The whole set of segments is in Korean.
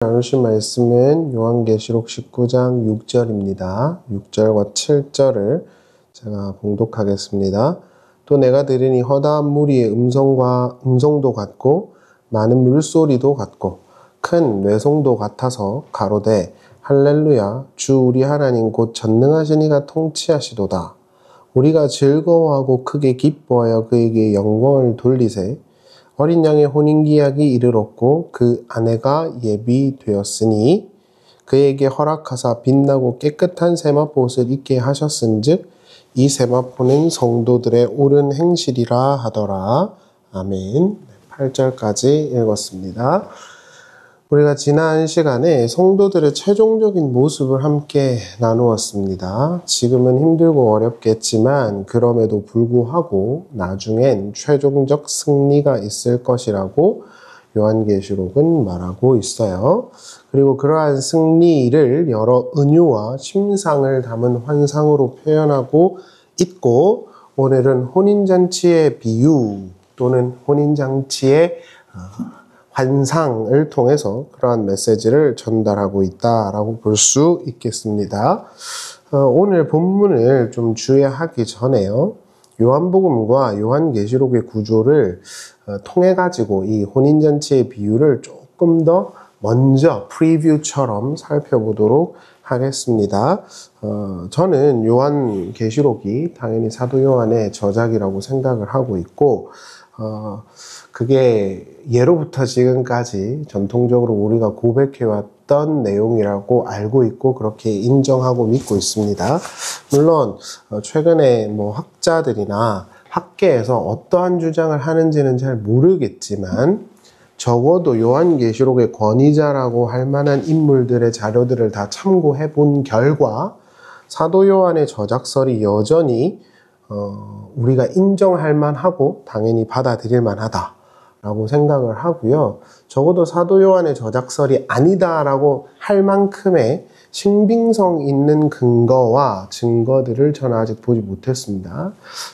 나누실 말씀은 요한계시록 19장 6절입니다. 6절과 7절을 제가 봉독하겠습니다. 또 내가 들으니 허다한 무리의 음성도 같고 많은 물소리도 같고 큰 뇌송도 같아서 가로되 할렐루야 주 우리 하나님 곧 전능하신 이가 통치하시도다. 우리가 즐거워하고 크게 기뻐하여 그에게 영광을 돌리세. 어린 양의 혼인기약이 이르렀고 그 아내가 예비되었으니 그에게 허락하사 빛나고 깨끗한 세마포옷을 입게 하셨은즉 이 세마포는 성도들의 옳은 행실이라 하더라. 아멘. 8절까지 읽었습니다. 우리가 지난 시간에 성도들의 최종적인 모습을 함께 나누었습니다. 지금은 힘들고 어렵겠지만 그럼에도 불구하고 나중엔 최종적 승리가 있을 것이라고 요한계시록은 말하고 있어요. 그리고 그러한 승리를 여러 은유와 심상을 담은 환상으로 표현하고 있고, 오늘은 혼인잔치의 비유 또는 혼인잔치의 환상을 통해서 그러한 메시지를 전달하고 있다라고 볼 수 있겠습니다. 오늘 본문을 좀 주의하기 전에요. 요한복음과 요한계시록의 구조를 통해 가지고 이 혼인잔치의 비유를 조금 더 먼저 프리뷰처럼 살펴보도록 하겠습니다. 저는 요한계시록이 당연히 사도 요한의 저작이라고 생각을 하고 있고, 그게 예로부터 지금까지 전통적으로 우리가 고백해왔던 내용이라고 알고 있고 그렇게 인정하고 믿고 있습니다. 물론 최근에 학자들이나 학계에서 어떠한 주장을 하는지는 잘 모르겠지만 적어도 요한계시록의 권위자라고 할 만한 인물들의 자료들을 다 참고해 본 결과 사도 요한의 저작설이 여전히 우리가 인정할 만하고 당연히 받아들일 만하다 라고 생각을 하고요. 적어도 사도 요한의 저작설이 아니다라고 할 만큼의 신빙성 있는 근거와 증거들을 저는 아직 보지 못했습니다.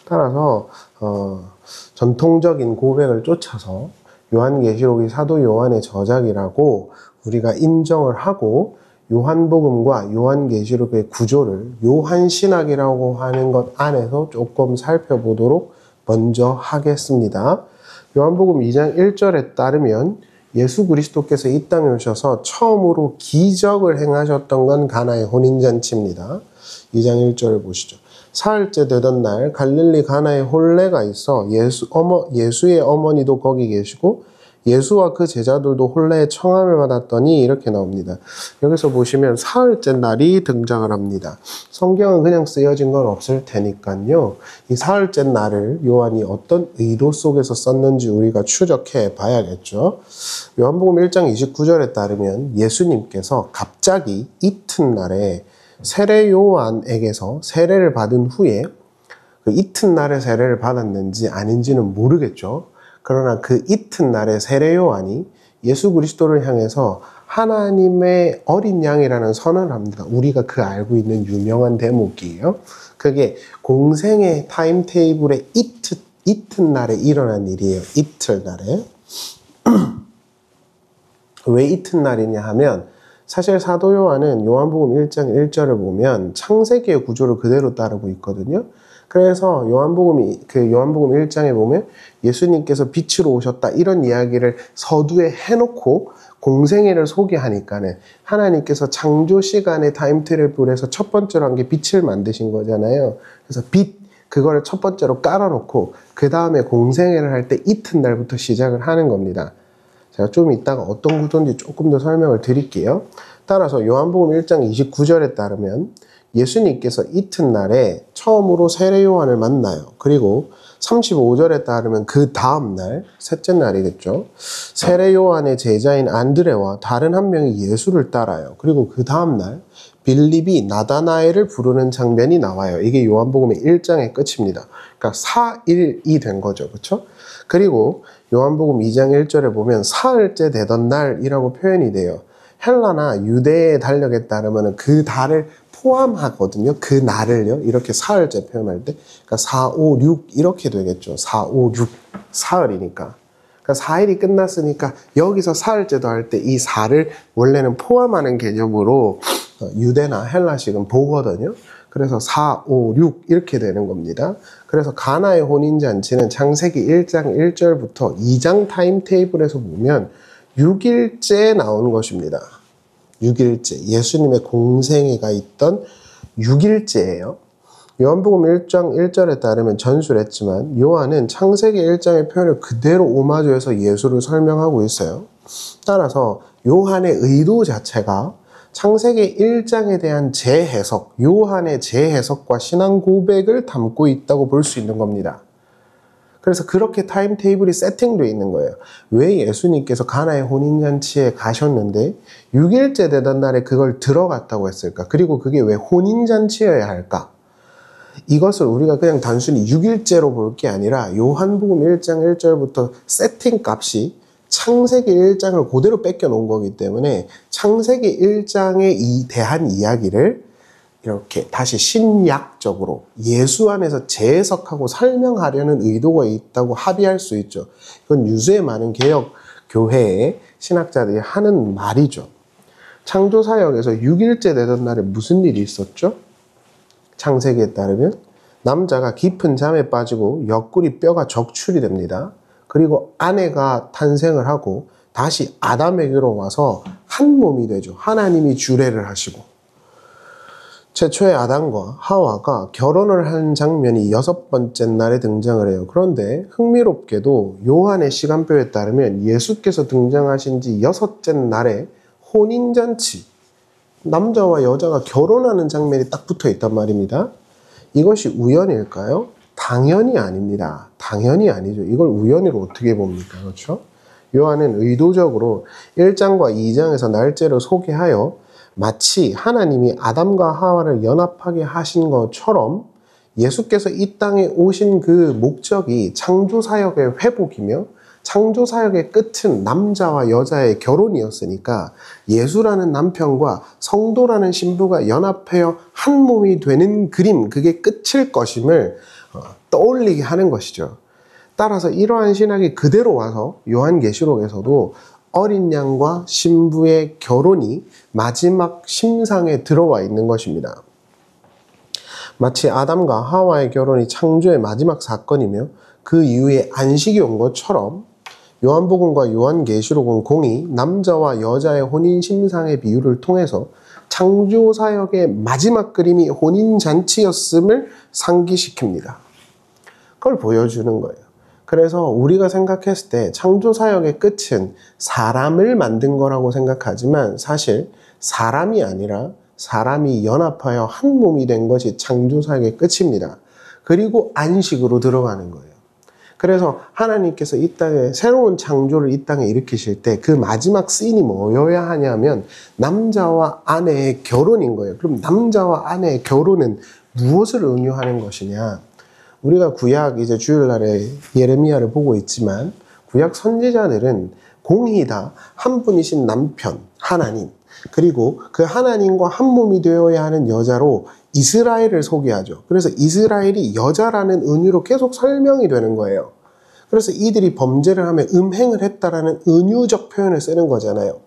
따라서 전통적인 고백을 쫓아서 요한계시록이 사도 요한의 저작이라고 우리가 인정을 하고 요한복음과 요한계시록의 구조를 요한신학이라고 하는 것 안에서 조금 살펴보도록 먼저 하겠습니다. 요한복음 2장 1절에 따르면 예수 그리스도께서 이 땅에 오셔서 처음으로 기적을 행하셨던 건 가나의 혼인잔치입니다. 2장 1절을 보시죠. 사흘째 되던 날 갈릴리 가나에 혼례가 있어 예수의 어머니도 거기 계시고 예수와 그 제자들도 혼례의 청함을 받았더니 이렇게 나옵니다. 여기서 보시면 사흘째 날이 등장을 합니다. 성경은 그냥 쓰여진 건 없을 테니까요. 이 사흘째 날을 요한이 어떤 의도 속에서 썼는지 우리가 추적해 봐야겠죠. 요한복음 1장 29절에 따르면 예수님께서 갑자기 이튿날에 세례 요한에게서 세례를 받은 후에 그 이튿날에 세례를 받았는지 아닌지는 모르겠죠. 그러나 그 이튿날에 세례 요한이 예수 그리스도를 향해서 하나님의 어린 양이라는 선언을 합니다. 우리가 그 알고 있는 유명한 대목이에요. 그게 공생의 타임테이블에 이튿날에 일어난 일이에요. 이틀날에. 왜 이튿날이냐 하면 사실 사도 요한은 요한복음 1장 1절을 보면 창세기의 구조를 그대로 따르고 있거든요. 그래서 요한복음 1장에 보면 예수님께서 빛으로 오셨다 이런 이야기를 서두에 해놓고 공생애를 소개하니까는 하나님께서 창조 시간의 타임테이블에서 첫 번째로 한 게 빛을 만드신 거잖아요. 그래서 빛 그거를 첫 번째로 깔아놓고 그 다음에 공생애를 할 때 이튿날부터 시작을 하는 겁니다. 제가 좀 이따가 어떤 구조인지 조금 더 설명을 드릴게요. 따라서 요한복음 1장 29절에 따르면 예수님께서 이튿날에 처음으로 세례 요한을 만나요. 그리고 35절에 따르면 그 다음날, 셋째 날이겠죠. 세례 요한의 제자인 안드레와 다른 한 명이 예수를 따라요. 그리고 그 다음날 빌립이 나다나엘을 부르는 장면이 나와요. 이게 요한복음의 1장의 끝입니다. 그러니까 4일이 된 거죠. 그렇죠? 그리고 요한복음 2장 1절에 보면 사흘째 되던 날이라고 표현이 돼요. 헬라나 유대의 달력에 따르면 그 달을 포함하거든요. 그 날을요. 이렇게 사흘째 표현할 때. 그러니까 4, 5, 6 이렇게 되겠죠. 4, 5, 6 사흘이니까. 그러니까 4일이 끝났으니까 여기서 사흘째도 할 때 이 4를 원래는 포함하는 개념으로 유대나 헬라식은 보거든요. 그래서 4, 5, 6 이렇게 되는 겁니다. 그래서 가나의 혼인잔치는 창세기 1장 1절부터 2장 타임테이블에서 보면 6일째에 나오는 것입니다. 6일째. 예수님의 공생애가 있던 6일째예요. 요한복음 1장 1절에 따르면 전수를 했지만 요한은 창세기 1장의 표현을 그대로 오마주해서 예수를 설명하고 있어요. 따라서 요한의 의도 자체가 창세기 1장에 대한 재해석, 요한의 재해석과 신앙 고백을 담고 있다고 볼 수 있는 겁니다. 그래서 그렇게 타임테이블이 세팅되어 있는 거예요. 왜 예수님께서 가나의 혼인잔치에 가셨는데 6일째 되던 날에 그걸 들어갔다고 했을까? 그리고 그게 왜 혼인잔치여야 할까? 이것을 우리가 그냥 단순히 6일째로 볼 게 아니라 요한복음 1장 1절부터 세팅 값이 창세기 1장을 그대로 뺏겨 놓은 거기 때문에 창세기 1장에 대한 이야기를 이렇게 다시 신약적으로 예수 안에서 재해석하고 설명하려는 의도가 있다고 합의할 수 있죠. 이건 유수의 많은 개혁 교회의 신학자들이 하는 말이죠. 창조사역에서 6일째 되던 날에 무슨 일이 있었죠? 창세기에 따르면 남자가 깊은 잠에 빠지고 옆구리 뼈가 적출이 됩니다. 그리고 아내가 탄생을 하고 다시 아담에게로 와서 한 몸이 되죠. 하나님이 주례를 하시고 최초의 아담과 하와가 결혼을 한 장면이 6번째 날에 등장을 해요. 그런데 흥미롭게도 요한의 시간표에 따르면 예수께서 등장하신 지 6째 날에 혼인잔치, 남자와 여자가 결혼하는 장면이 딱 붙어 있단 말입니다. 이것이 우연일까요? 당연히 아닙니다. 당연히 아니죠. 이걸 우연으로 어떻게 봅니까? 그렇죠? 요한은 의도적으로 1장과 2장에서 날짜를 소개하여 마치 하나님이 아담과 하와를 연합하게 하신 것처럼 예수께서 이 땅에 오신 그 목적이 창조사역의 회복이며 창조사역의 끝은 남자와 여자의 결혼이었으니까 예수라는 남편과 성도라는 신부가 연합하여 한 몸이 되는 그림, 그게 끝일 것임을 떠올리게 하는 것이죠. 따라서 이러한 신학이 그대로 와서 요한계시록에서도 어린 양과 신부의 결혼이 마지막 심상에 들어와 있는 것입니다. 마치 아담과 하와의 결혼이 창조의 마지막 사건이며 그 이후에 안식이 온 것처럼 요한복음과 요한계시록은 공이 남자와 여자의 혼인심상의 비유를 통해서 창조사역의 마지막 그림이 혼인잔치였음을 상기시킵니다. 그걸 보여주는 거예요. 그래서 우리가 생각했을 때 창조사역의 끝은 사람을 만든 거라고 생각하지만 사실 사람이 아니라 사람이 연합하여 한 몸이 된 것이 창조사역의 끝입니다. 그리고 안식으로 들어가는 거예요. 그래서 하나님께서 이 땅에 새로운 창조를 이 땅에 일으키실 때 그 마지막 씬이 뭐여야 하냐면 남자와 아내의 결혼인 거예요. 그럼 남자와 아내의 결혼은 무엇을 의미하는 것이냐? 우리가 구약 이제 주일날에 예레미야를 보고 있지만 구약 선지자들은 공히 다 한 분이신 남편 하나님 그리고 그 하나님과 한 몸이 되어야 하는 여자로 이스라엘을 소개하죠. 그래서 이스라엘이 여자라는 은유로 계속 설명이 되는 거예요. 그래서 이들이 범죄를 하면 음행을 했다라는 은유적 표현을 쓰는 거잖아요.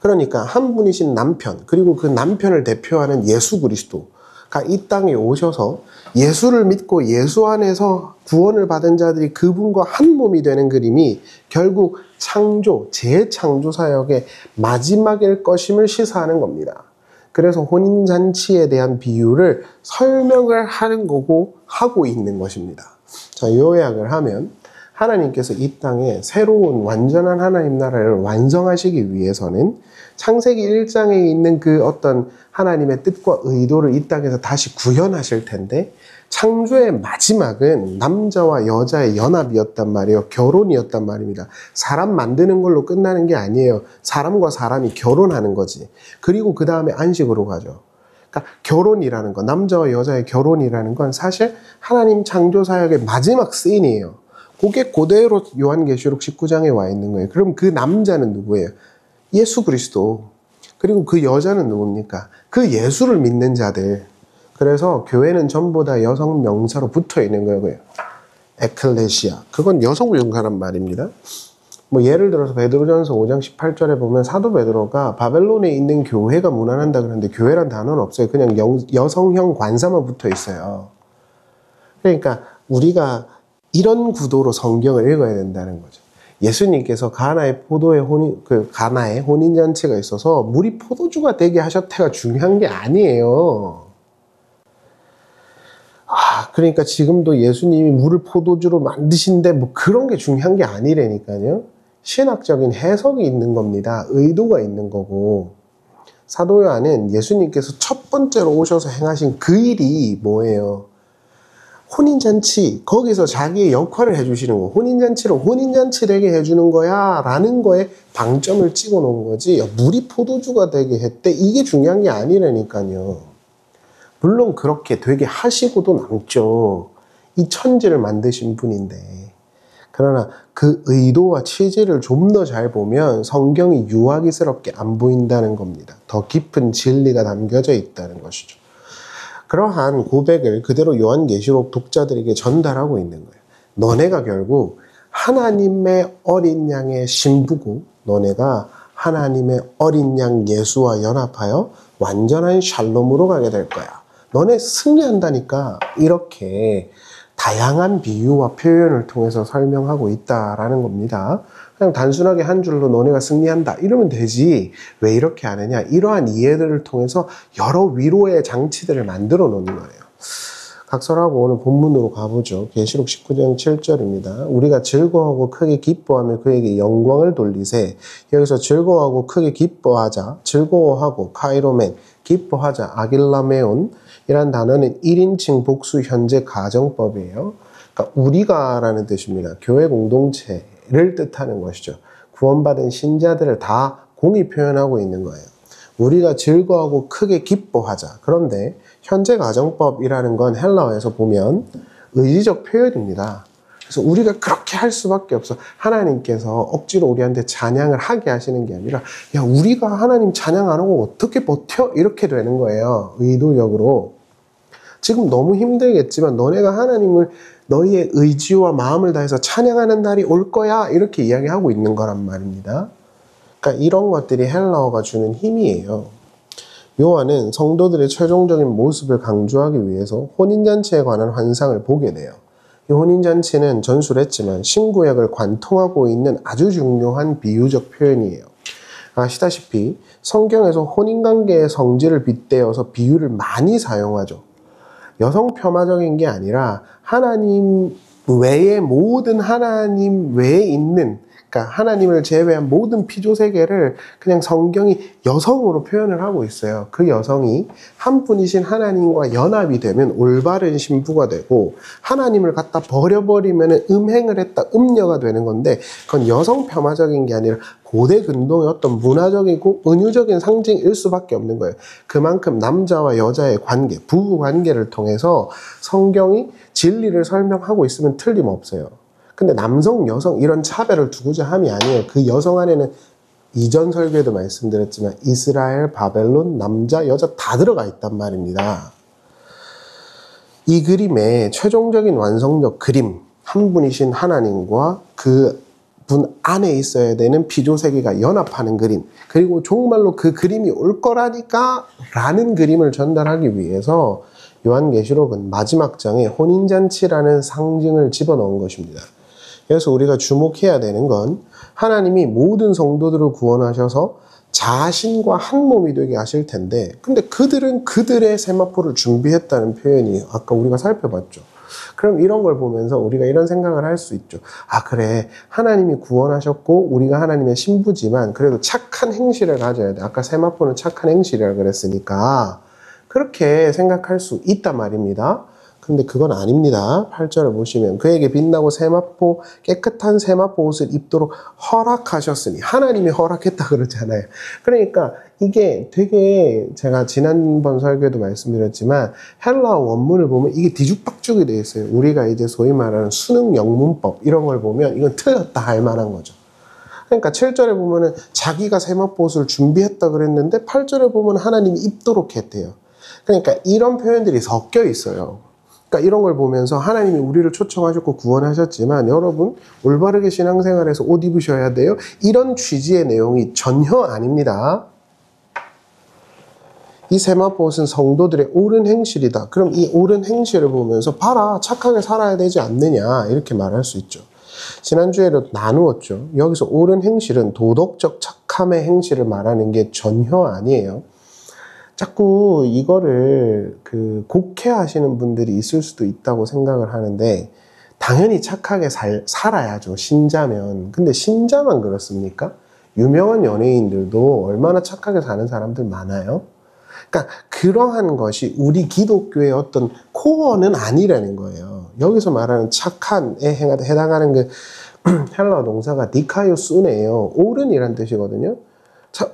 그러니까 한 분이신 남편 그리고 그 남편을 대표하는 예수 그리스도가 이 땅에 오셔서 예수를 믿고 예수 안에서 구원을 받은 자들이 그분과 한 몸이 되는 그림이 결국 창조, 재창조 사역의 마지막일 것임을 시사하는 겁니다. 그래서 혼인잔치에 대한 비유를 설명을 하는 거고 하고 있는 것입니다. 자, 요약을 하면 하나님께서 이 땅에 새로운 완전한 하나님 나라를 완성하시기 위해서는 창세기 1장에 있는 그 어떤 하나님의 뜻과 의도를 이 땅에서 다시 구현하실 텐데 창조의 마지막은 남자와 여자의 연합이었단 말이에요. 결혼이었단 말입니다. 사람 만드는 걸로 끝나는 게 아니에요. 사람과 사람이 결혼하는 거지. 그리고 그 다음에 안식으로 가죠. 그러니까 결혼이라는 건, 남자와 여자의 결혼이라는 건 사실 하나님 창조사역의 마지막 씬이에요. 그게 그대로 요한계시록 19장에 와 있는 거예요. 그럼 그 남자는 누구예요? 예수 그리스도. 그리고 그 여자는 누굽니까? 그 예수를 믿는 자들. 그래서 교회는 전부 다 여성 명사로 붙어 있는 거예요. 에클레시아. 그건 여성 명사란 말입니다. 뭐 예를 들어서 베드로전서 5장 18절에 보면 사도 베드로가 바벨론에 있는 교회가 무난한다 그러는데 교회란 단어는 없어요. 그냥 여성형 관사만 붙어 있어요. 그러니까 우리가 이런 구도로 성경을 읽어야 된다는 거죠. 예수님께서 가나의 가나에 혼인잔치가 있어서 물이 포도주가 되게 하셨다가 중요한 게 아니에요. 그러니까 지금도 예수님이 물을 포도주로 만드신데 뭐 그런 게 중요한 게 아니라니까요. 신학적인 해석이 있는 겁니다. 의도가 있는 거고. 사도 요한은 예수님께서 첫 번째로 오셔서 행하신 그 일이 뭐예요? 혼인잔치, 거기서 자기의 역할을 해주시는 거. 혼인잔치로 혼인잔치 되게 해주는 거야 라는 거에 방점을 찍어 놓은 거지. 물이 포도주가 되게 했대. 이게 중요한 게 아니라니까요. 물론 그렇게 되게 하시고도 남죠. 이 천지를 만드신 분인데. 그러나 그 의도와 취지를 좀 더 잘 보면 성경이 유아기스럽게 안 보인다는 겁니다. 더 깊은 진리가 담겨져 있다는 것이죠. 그러한 고백을 그대로 요한계시록 독자들에게 전달하고 있는 거예요. 너네가 결국 하나님의 어린 양의 신부고 너네가 하나님의 어린 양 예수와 연합하여 완전한 샬롬으로 가게 될 거야. 너네 승리한다니까. 이렇게 다양한 비유와 표현을 통해서 설명하고 있다라는 겁니다. 그냥 단순하게 한 줄로 너네가 승리한다 이러면 되지 왜 이렇게 하느냐. 이러한 이해들을 통해서 여러 위로의 장치들을 만들어 놓는 거예요. 각설하고 오늘 본문으로 가보죠. 계시록 19장 7절입니다. 우리가 즐거워하고 크게 기뻐하며 그에게 영광을 돌리세. 여기서 즐거워하고 크게 기뻐하자, 즐거워하고 카이로멘, 기뻐하자, 아길라메온 이란 단어는 1인칭 복수 현재 가정법이에요. 그러니까 우리가라는 뜻입니다. 교회 공동체를 뜻하는 것이죠. 구원받은 신자들을 다 공이 표현하고 있는 거예요. 우리가 즐거워하고 크게 기뻐하자. 그런데 현재 가정법이라는 건 헬라어에서 보면 의지적 표현입니다. 그래서 우리가 그렇게 할 수밖에 없어. 하나님께서 억지로 우리한테 찬양을 하게 하시는 게 아니라 야 우리가 하나님 찬양 안 하고 어떻게 버텨? 이렇게 되는 거예요. 의도적으로. 지금 너무 힘들겠지만 너네가 하나님을 너희의 의지와 마음을 다해서 찬양하는 날이 올 거야. 이렇게 이야기하고 있는 거란 말입니다. 그러니까 이런 것들이 헬라어가 주는 힘이에요. 요한은 성도들의 최종적인 모습을 강조하기 위해서 혼인잔치에 관한 환상을 보게 돼요. 이 혼인잔치는 전술했지만 신구약을 관통하고 있는 아주 중요한 비유적 표현이에요. 아시다시피 성경에서 혼인관계의 성질을 빗대어서 비유를 많이 사용하죠. 여성 폄하적인 게 아니라 하나님 외에 모든 하나님 외에 있는 그러니까 하나님을 제외한 모든 피조세계를 그냥 성경이 여성으로 표현을 하고 있어요. 그 여성이 한 분이신 하나님과 연합이 되면 올바른 신부가 되고 하나님을 갖다 버려버리면 음행을 했다, 음녀가 되는 건데 그건 여성 폄하적인 게 아니라 고대 근동의 어떤 문화적이고 은유적인 상징일 수밖에 없는 거예요. 그만큼 남자와 여자의 관계, 부부 관계를 통해서 성경이 진리를 설명하고 있으면 틀림없어요. 근데 남성, 여성 이런 차별을 두고자 함이 아니에요. 그 여성 안에는 이전 설교에도 말씀드렸지만 이스라엘, 바벨론, 남자, 여자 다 들어가 있단 말입니다. 이 그림의 최종적인 완성적 그림, 한 분이신 하나님과 그 분 안에 있어야 되는 피조세계가 연합하는 그림, 그리고 정말로 그 그림이 올 거라니까 라는 그림을 전달하기 위해서 요한계시록은 마지막 장에 혼인잔치라는 상징을 집어넣은 것입니다. 그래서 우리가 주목해야 되는 건 하나님이 모든 성도들을 구원하셔서 자신과 한 몸이 되게 하실 텐데 근데 그들은 그들의 세마포를 준비했다는 표현이 아까 우리가 살펴봤죠. 그럼 이런 걸 보면서 우리가 이런 생각을 할 수 있죠. 아 그래 하나님이 구원하셨고 우리가 하나님의 신부지만 그래도 착한 행실을 가져야 돼. 아까 세마포는 착한 행실이라고 그랬으니까 그렇게 생각할 수 있단 말입니다. 근데 그건 아닙니다. 8절을 보시면 그에게 빛나고 세마포 깨끗한 세마포 옷을 입도록 허락하셨으니 하나님이 허락했다 그러잖아요. 그러니까 이게 되게 제가 지난번 설교에도 말씀드렸지만 헬라어 원문을 보면 이게 뒤죽박죽이 되어 있어요. 우리가 이제 소위 말하는 수능 영문법 이런 걸 보면 이건 틀렸다 할 만한 거죠. 그러니까 7절에 보면은 자기가 세마포 옷을 준비했다 그랬는데 8절에 보면 하나님이 입도록 했대요. 그러니까 이런 표현들이 섞여 있어요. 그러니까 이런 걸 보면서 하나님이 우리를 초청하셨고 구원하셨지만 여러분 올바르게 신앙생활에서 옷 입으셔야 돼요. 이런 취지의 내용이 전혀 아닙니다. 이 세마포옷은 성도들의 옳은 행실이다. 그럼 이 옳은 행실을 보면서 봐라 착하게 살아야 되지 않느냐 이렇게 말할 수 있죠. 지난주에도 나누었죠. 여기서 옳은 행실은 도덕적 착함의 행실을 말하는 게 전혀 아니에요. 자꾸 이거를 곡해하시는 분들이 있을 수도 있다고 생각을 하는데 당연히 착하게 살아야죠. 신자면. 근데 신자만 그렇습니까? 유명한 연예인들도 얼마나 착하게 사는 사람들 많아요. 그러니까 그러한 것이 우리 기독교의 어떤 코어는 아니라는 거예요. 여기서 말하는 착한에 해당하는 그 헬라어 동사가 디카이오순이에요. 옳은이란 뜻이거든요.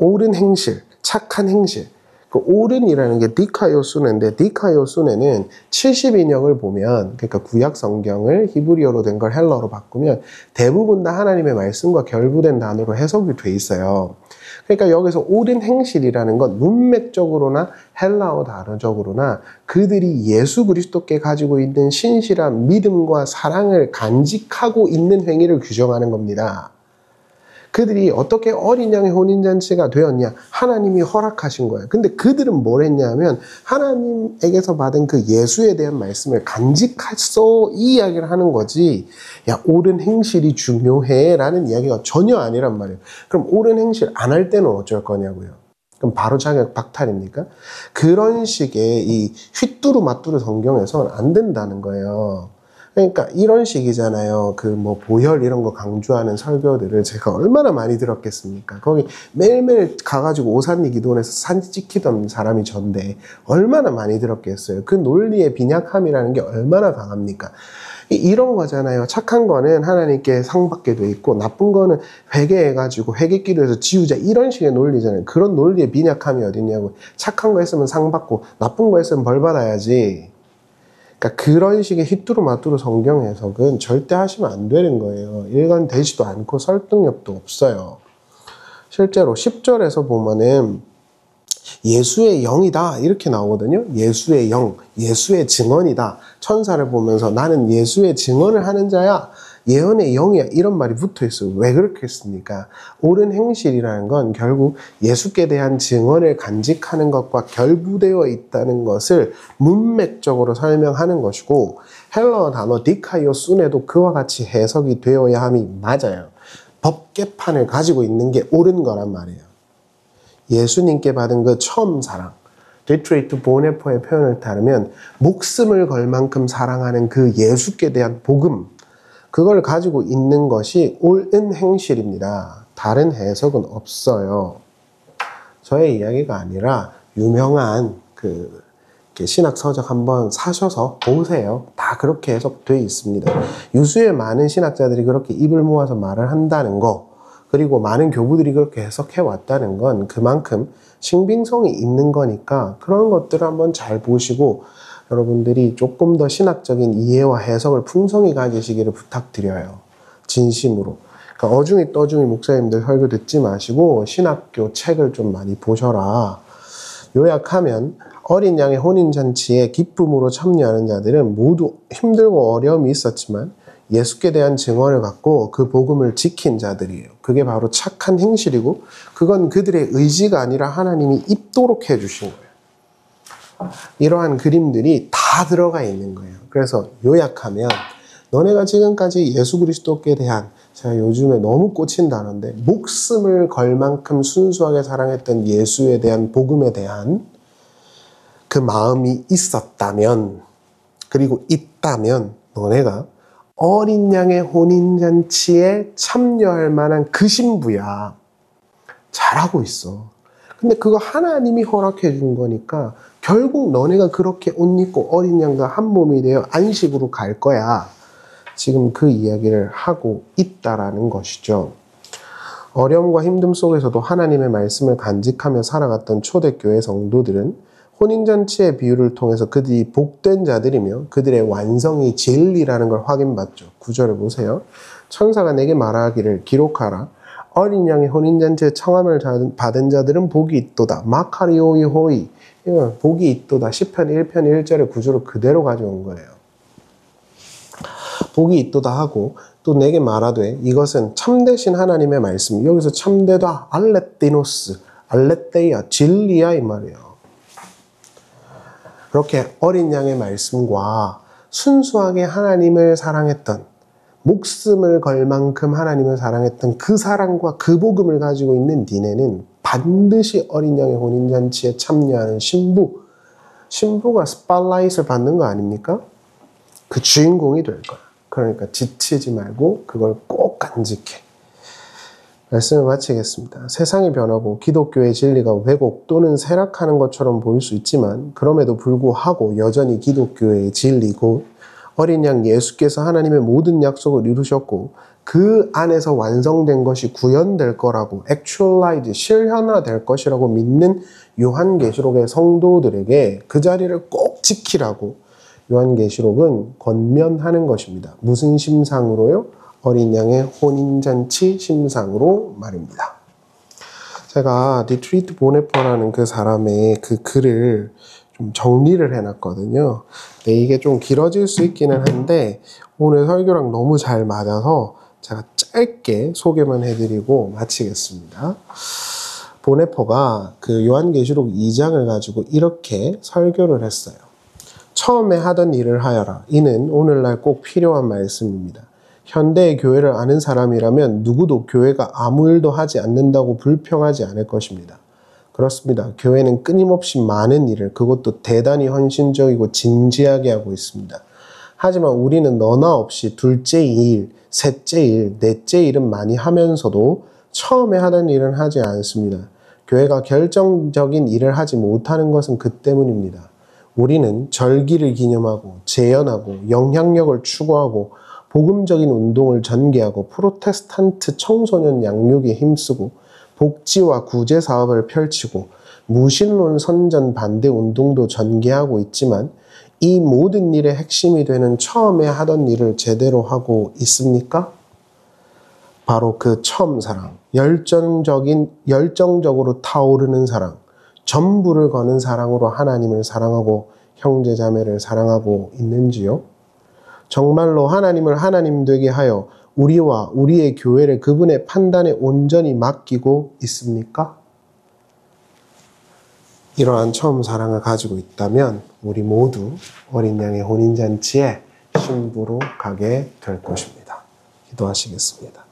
옳은 행실, 착한 행실. 그 옳은이라는 게 디카이오순인데 디카이오순에는 70인역을 보면 그러니까 구약 성경을 히브리어로 된 걸 헬라어로 바꾸면 대부분 다 하나님의 말씀과 결부된 단어로 해석이 돼 있어요. 그러니까 여기서 옳은 행실이라는 건 문맥적으로나 헬라어 단어적으로나 그들이 예수 그리스도께 가지고 있는 신실한 믿음과 사랑을 간직하고 있는 행위를 규정하는 겁니다. 그들이 어떻게 어린 양의 혼인잔치가 되었냐? 하나님이 허락하신 거예요. 근데 그들은 뭘 했냐면 하나님에게서 받은 그 예수에 대한 말씀을 간직했어 이 이야기를 하는 거지. 야 옳은 행실이 중요해 라는 이야기가 전혀 아니란 말이에요. 그럼 옳은 행실 안 할 때는 어쩔 거냐고요. 그럼 바로 자격 박탈입니까? 그런 식의 이 휘뚜루마뚜루 성경에서는 안 된다는 거예요. 그러니까 이런 식이잖아요. 보혈 이런 거 강조하는 설교들을 제가 얼마나 많이 들었겠습니까? 거기 매일매일 가가지고 오산리 기도원에서 사진 찍히던 사람이 전데 얼마나 많이 들었겠어요. 그 논리의 빈약함이라는 게 얼마나 강합니까? 이런 거잖아요. 착한 거는 하나님께 상 받게 돼 있고 나쁜 거는 회개해가지고 회개기도해서 지우자 이런 식의 논리잖아요. 그런 논리의 빈약함이 어딨냐고. 착한 거 했으면 상 받고 나쁜 거 했으면 벌 받아야지. 그러니까 그런 식의 휘뚜루마뚜루 성경 해석은 절대 하시면 안 되는 거예요. 일관되지도 않고 설득력도 없어요. 실제로 10절에서 보면은 예수의 영이다 이렇게 나오거든요. 예수의 영, 예수의 증언이다. 천사를 보면서 나는 예수의 증언을 하는 자야. 예언의 영이야 이런 말이 붙어있어요. 왜 그렇게 했습니까? 옳은 행실이라는 건 결국 예수께 대한 증언을 간직하는 것과 결부되어 있다는 것을 문맥적으로 설명하는 것이고 헬라어 단어 디카이오순에도 그와 같이 해석이 되어야 함이 맞아요. 법계판을 가지고 있는 게 옳은 거란 말이에요. 예수님께 받은 그 처음 사랑 디트레이트 보네포의 표현을 따르면 목숨을 걸 만큼 사랑하는 그 예수께 대한 복음 그걸 가지고 있는 것이 옳은 행실입니다. 다른 해석은 없어요. 저의 이야기가 아니라 유명한 신학 서적 한번 사셔서 보세요. 다 그렇게 해석되어 있습니다. 유수의 많은 신학자들이 그렇게 입을 모아서 말을 한다는 거 그리고 많은 교부들이 그렇게 해석해 왔다는 건 그만큼 신빙성이 있는 거니까 그런 것들을 한번 잘 보시고 여러분들이 조금 더 신학적인 이해와 해석을 풍성히 가지시기를 부탁드려요. 진심으로. 그러니까 어중이 떠중이 목사님들 설교 듣지 마시고 신학교 책을 좀 많이 보셔라. 요약하면 어린 양의 혼인잔치에 기쁨으로 참여하는 자들은 모두 힘들고 어려움이 있었지만 예수께 대한 증언을 갖고 그 복음을 지킨 자들이에요. 그게 바로 착한 행실이고 그건 그들의 의지가 아니라 하나님이 입도록 해주신 거예요. 이러한 그림들이 다 들어가 있는 거예요. 그래서 요약하면 너네가 지금까지 예수 그리스도께 대한 제가 요즘에 너무 꽂힌 단어인데 목숨을 걸 만큼 순수하게 사랑했던 예수에 대한 복음에 대한 그 마음이 있었다면 그리고 있다면 너네가 어린 양의 혼인잔치에 참여할 만한 그 신부야. 잘하고 있어. 근데 그거 하나님이 허락해 준 거니까 결국 너네가 그렇게 옷 입고 어린 양과 한 몸이 되어 안식으로 갈 거야. 지금 그 이야기를 하고 있다라는 것이죠. 어려움과 힘듦 속에서도 하나님의 말씀을 간직하며 살아갔던 초대교회 성도들은 혼인잔치의 비유를 통해서 그들이 복된 자들이며 그들의 완성이 진리라는 걸 확인받죠. 9절을 보세요. 천사가 내게 말하기를 기록하라. 어린 양의 혼인잔치에 청함을 받은 자들은 복이 있도다. 마카리오이 호이. 복이 있도다. 시편 1편 1절의 구조를 그대로 가져온 거예요. 복이 있도다 하고 또 내게 말하되 이것은 참되신 하나님의 말씀. 여기서 참되다 알레띠노스, 알레떼야, 진리야 이 말이에요. 그렇게 어린 양의 말씀과 순수하게 하나님을 사랑했던, 목숨을 걸 만큼 하나님을 사랑했던 그 사랑과 그 복음을 가지고 있는 니네는 반드시 어린 양의 혼인잔치에 참여하는 신부가 스팟라이트를 받는 거 아닙니까? 그 주인공이 될 거야. 그러니까 지치지 말고 그걸 꼭 간직해. 말씀을 마치겠습니다. 세상이 변하고 기독교의 진리가 왜곡 또는 쇠락하는 것처럼 보일 수 있지만 그럼에도 불구하고 여전히 기독교의 진리 곧 어린 양 예수께서 하나님의 모든 약속을 이루셨고 그 안에서 완성된 것이 구현될 거라고 actualize, 실현화될 것이라고 믿는 요한계시록의 성도들에게 그 자리를 꼭 지키라고 요한계시록은 권면하는 것입니다. 무슨 심상으로요? 어린 양의 혼인잔치 심상으로 말입니다. 제가 디트리트 보네퍼라는 그 사람의 그 글을 좀 정리를 해놨거든요. 네, 이게 좀 길어질 수 있기는 한데 오늘 설교랑 너무 잘 맞아서 제가 짧게 소개만 해드리고 마치겠습니다. 보네퍼가 그 요한계시록 2장을 가지고 이렇게 설교를 했어요. 처음에 하던 일을 하여라. 이는 오늘날 꼭 필요한 말씀입니다. 현대의 교회를 아는 사람이라면 누구도 교회가 아무 일도 하지 않는다고 불평하지 않을 것입니다. 그렇습니다. 교회는 끊임없이 많은 일을, 그것도 대단히 헌신적이고 진지하게 하고 있습니다. 하지만 우리는 너나 없이 둘째 일, 셋째 일, 넷째 일은 많이 하면서도 처음에 하던 일은 하지 않습니다. 교회가 결정적인 일을 하지 못하는 것은 그 때문입니다. 우리는 절기를 기념하고 재현하고 영향력을 추구하고 복음적인 운동을 전개하고 프로테스탄트 청소년 양육에 힘쓰고 복지와 구제 사업을 펼치고 무신론 선전 반대 운동도 전개하고 있지만 이 모든 일의 핵심이 되는 처음에 하던 일을 제대로 하고 있습니까? 바로 그 처음 사랑, 열정적으로 타오르는 사랑, 전부를 거는 사랑으로 하나님을 사랑하고 형제자매를 사랑하고 있는지요? 정말로 하나님을 하나님 되게 하여 우리와 우리의 교회를 그분의 판단에 온전히 맡기고 있습니까? 이러한 처음 사랑을 가지고 있다면 우리 모두 어린 양의 혼인잔치에 신부로 가게 될 것입니다. 기도하시겠습니다.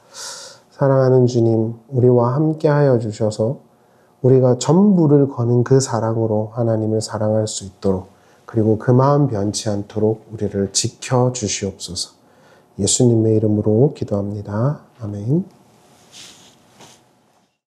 사랑하는 주님, 우리와 함께 하여 주셔서 우리가 전부를 거는 그 사랑으로 하나님을 사랑할 수 있도록 그리고 그 마음 변치 않도록 우리를 지켜 주시옵소서. 예수님의 이름으로 기도합니다. 아멘.